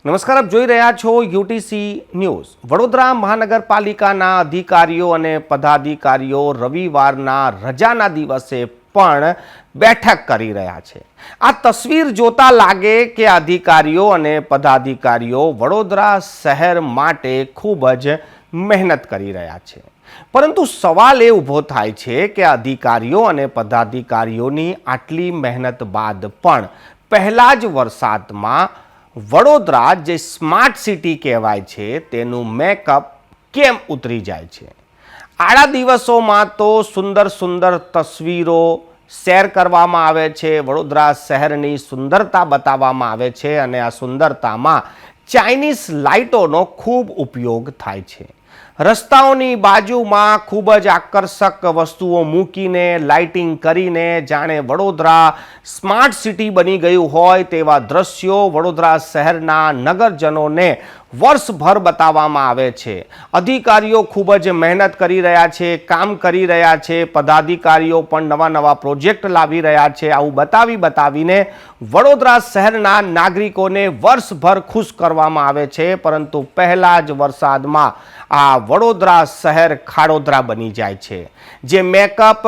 નમસ્કાર, આપ જોઈ રહ્યા છો યુટીસી ન્યૂઝ। વડોદરા મહાનગરપાલિકાના અધિકારીઓ અને પદાધિકારીઓ રવિવારના રજાના દિવસે પણ બેઠક કરી રહ્યા છે। આ તસવીર જોતા લાગે કે અધિકારીઓ અને પદાધિકારીઓ વડોદરા શહેર માટે ખૂબ જ મહેનત કરી રહ્યા છે, પરંતુ સવાલ એ ઊભો થાય છે કે અધિકારીઓ અને પદાધિકારીઓની આટલી મહેનત બાદ પણ પહેલા જ વરસાદમાં વડોદરા જે સ્માર્ટ સિટી કહેવાય છે તેનું મેકઅપ કેમ ઉતરી જાય છે। આડા દિવસોમાં તો સુંદર સુંદર તસવીરો શેર કરવામાં આવે છે, વડોદરા શહેરની સુંદરતા બતાવવામાં આવે છે અને આ સુંદરતામાં ચાઇનીઝ લાઇટોનો ખૂબ ઉપયોગ થાય છે। રસ્તાઓની બાજુમાં ખૂબ જ આકર્ષક વસ્તુઓ મૂકીને લાઇટિંગ કરીને જાણે વડોદરા સ્માર્ટ સિટી બની ગયું હોય તેવા દ્રશ્યો વડોદરા શહેરના નગરજનોને વર્ષભર બતાવવામાં આવે છે। અધિકારીઓ ખૂબ જ મહેનત કરી રહ્યા છે, કામ કરી રહ્યા છે, પદાધિકારીઓ પણ નવા નવા પ્રોજેક્ટ લાવી રહ્યા છે। આવું બતાવીને વડોદરા શહેરના નાગરિકોને વર્ષભર ખુશ કરવામાં આવે છે, પરંતુ પહેલા જ વરસાદમાં આ વડોદરા શહેર ખાડોદરા બની જાય છે। જે મેકઅપ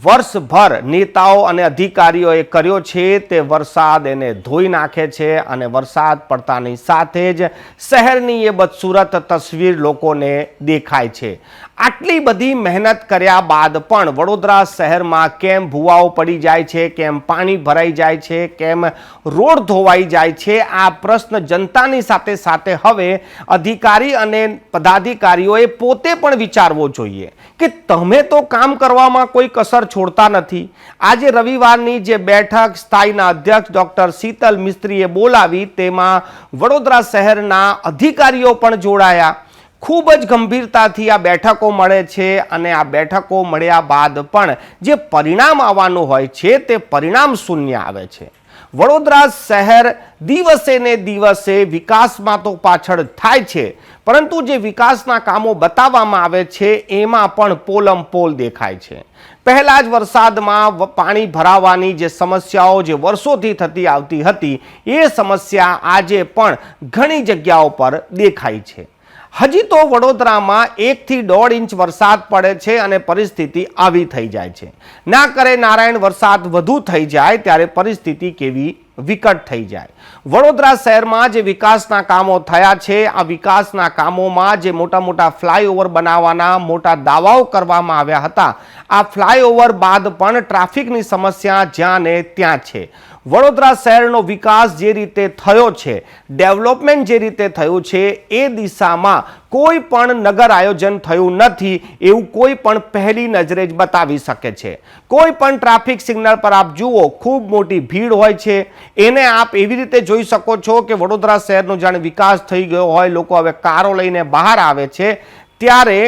વર્ષભર નેતાઓ અને અધિકારીઓએ કર્યો છે તે વરસાદ એને ધોઈ નાખે છે અને વરસાદ પડતાની સાથે જ શહેરની એ બદસૂરત તસવીર લોકોને દેખાય છે। આટલી બધી મહેનત કર્યા બાદ પણ વડોદરા શહેરમાં કેમ ભૂવાઓ પડી જાય છે, કેમ પાણી ભરાઈ જાય છે, કેમ રોડ ધોવાઈ જાય છે, આ પ્રશ્ન જનતાની સાથે સાથે હવે અધિકારી અને પદાધિકારીઓએ પોતે પણ વિચારવો જોઈએ કે તમે તો કામ કરવામાં કોઈ કસર છોડતા નથી। આજે રવિવારની જે બેઠક સ્થાયીના અધ્યક્ષ ડોક્ટર શીતલ મિસ્ત્રીએ બોલાવી તેમાં વડોદરા શહેરના અધિકારીઓ પણ જોડાયા। ખૂબ જ ગંભીરતાથી આ બેઠકો મળે છે અને આ બેઠકો મળ્યા બાદ પણ જે પરિણામ આવવાનું હોય છે તે પરિણામ શૂન્ય આવે છે। વડોદરા શહેર દિવસે ને દિવસે વિકાસમાં તો પાછળ થાય છે, પરંતુ જે વિકાસના કામો બતાવવામાં આવે છે એમાં પણ પોલમપોલ દેખાય છે। પહેલા જ વરસાદમાં પાણી ભરાવાની જે સમસ્યાઓ જે વર્ષોથી થતી આવતી હતી એ સમસ્યા આજે પણ ઘણી જગ્યાઓ પર દેખાય છે। હજી તો વડોદરામાં 1 થી 1.5 ઇંચ વરસાદ પડે છે અને પરિસ્થિતિ આવી થઈ જાય છે। ના કરે નારાયણ વરસાદ વધુ થઈ જાય ત્યારે પરિસ્થિતિ કેવી વિકટ થઈ જાય। વડોદરા શહેરમાં જે વિકાસના કામો થયા છે આ વિકાસના કામોમાં જે મોટા મોટા ફ્લાયઓવર બનાવવાના મોટા દાવાઓ કરવામાં આવ્યા હતા, આ ફ્લાયઓવર બાદ પણ ટ્રાફિકની સમસ્યા જ્યાં ને ત્યાં છે। વડોદરા શહેરનો વિકાસ જે રીતે થયો છે, ડેવલપમેન્ટ જે રીતે થયું છે એ દિશામાં કોઈ પણ નગર આયોજન થયું નથી એવું કોઈ પણ પહેલી નજરે જ બતાવી શકે છે। કોઈ પણ ટ્રાફિક સિગ્નલ પર આપ જુઓ ખૂબ મોટી ભીડ હોય છે, એને આપ એવી રીતે જોઈ શકો છો કે વડોદરા શહેરનો જાણે વિકાસ થઈ ગયો હોય, લોકો હવે કારો લઈને બહાર આવે છે, ત્યારે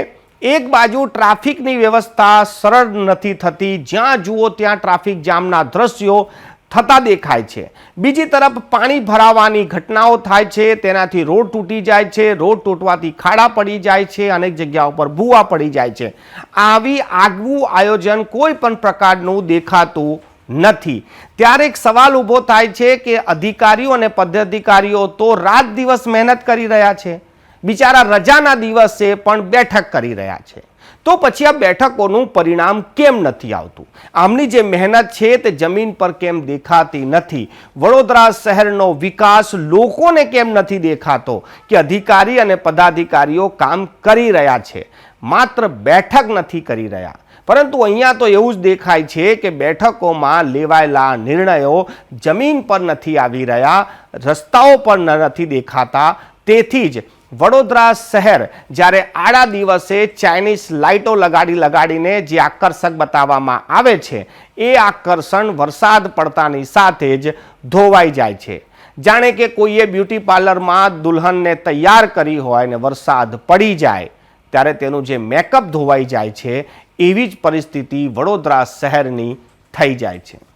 એક બાજુ ટ્રાફિકની વ્યવસ્થા સરળ નથી થતી, જ્યાં જુઓ ત્યાં ટ્રાફિક જામના દ્રશ્યો થતા દેખાય છે। બીજી તરફ પાણી ભરાવાની ઘટનાઓ થાય છે, તેનાથી રોડ તૂટી જાય છે, રોડ તૂટવાથી ખાડા પડી જાય છે, અનેક જગ્યાઓ પર ભૂવા પડી જાય છે। આવી આગવું આયોજન કોઈ પણ પ્રકારનું દેખાતું નથી। ત્યારે એક સવાલ ઊભો થાય છે કે અધિકારીઓ અને પદાધિકારીઓ તો રાત દિવસ મહેનત કરી રહ્યા છે, બિચારા રજાના દિવસે પણ બેઠક કરી રહ્યા છે, તો પછી આ બેઠકોનું પરિણામ કેમ નથી આવતું? આમની જે મહેનત છે તે જમીન પર કેમ દેખાતી નથી? વડોદરા શહેરનો વિકાસ લોકોને કેમ નથી દેખાતો કે અધિકારી અને પદાધિકારીઓ કામ કરી રહ્યા છે, માત્ર બેઠક નથી કરી રહ્યા? પરંતુ અહીંયા તો એવું જ દેખાય છે કે બેઠકોમાં લેવાયેલા નિર્ણયો જમીન પર નથી આવી રહ્યા, રસ્તાઓ પર નથી દેખાતા। તેથી જ વડોદરા શહેર જ્યારે આડા દિવસે ચાઇનીઝ લાઇટો લગાડીને જે આકર્ષક બતાવવામાં આવે છે એ આકર્ષણ વરસાદ પડતાની સાથે જ ધોવાઈ જાય છે। જાણે કે કોઈએ બ્યુટી પાર્લરમાં દુલ્હનને તૈયાર કરી હોય ને વરસાદ પડી જાય ત્યારે તેનું જે મેકઅપ ધોવાઈ જાય છે એવી જ પરિસ્થિતિ વડોદરા શહેરની થઈ જાય છે।